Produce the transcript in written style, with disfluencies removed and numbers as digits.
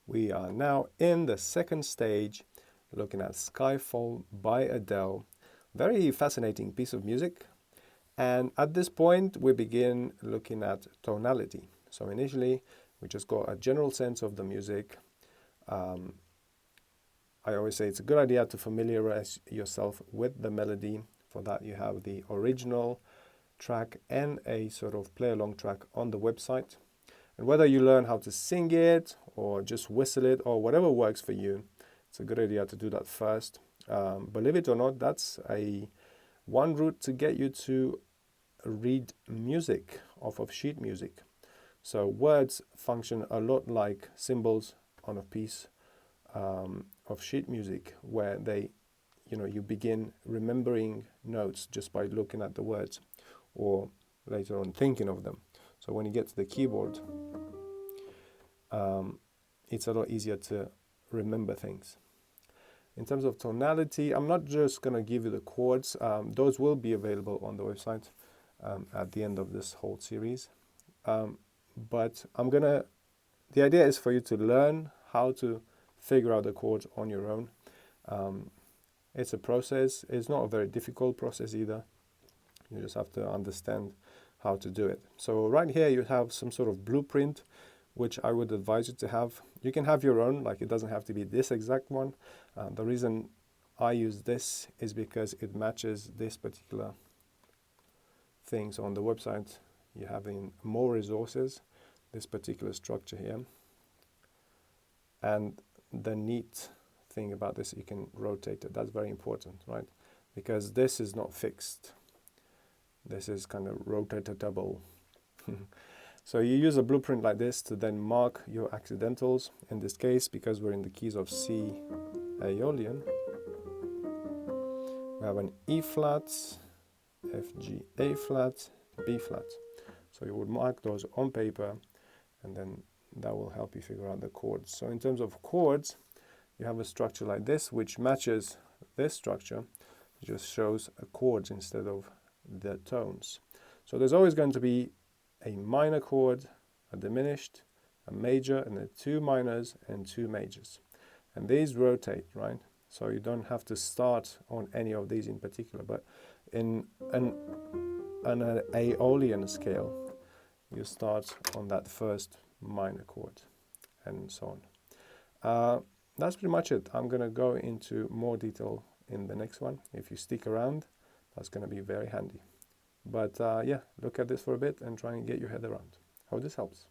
We are now in the second stage, looking at Skyfall by Adele. Very fascinating piece of music. And at this point, we begin looking at tonality. So initially, we just got a general sense of the music. I always say it's a good idea to familiarize yourself with the melody. For that, you have the original track and a sort of play-along track on the website. And whether you learn how to sing it or just whistle it or whatever works for you, it's a good idea to do that first. Believe it or not, that's one route to get you to read music off of sheet music. So words function a lot like symbols on a piece of sheet music, where you begin remembering notes just by looking at the words or later on thinking of them. So when you get to the keyboard, it's a lot easier to remember things. In terms of tonality, I'm not just going to give you the chords. Those will be available on the website at the end of this whole series. But the idea is for you to learn how to figure out the chords on your own. It's a process. It's not a very difficult process either. You just have to understand how to do it. So right here you have some sort of blueprint, which I would advise you to have. You can have your own, like it doesn't have to be this exact one. The reason I use this is because it matches this particular thing. So on the website, you have in more resources, this particular structure here. And the neat thing about this, you can rotate it. That's very important, right? Because this is not fixed. This is kind of rotatable. So you use a blueprint like this to then mark your accidentals. In this case, because we're in the keys of C Aeolian, we have an E flat, F, G, A flat, B flat. So you would mark those on paper, and then that will help you figure out the chords. So in terms of chords, you have a structure like this, which matches this structure. It just shows a chords instead of the tones. So there's always going to be a minor chord, a diminished, a major, and then two minors and two majors. And these rotate, right? So you don't have to start on any of these in particular, but in an Aeolian scale, you start on that first minor chord and so on. That's pretty much it. I'm going to go into more detail in the next one. If you stick around, that's going to be very handy. But yeah, look at this for a bit and try and get your head around. Hope this helps.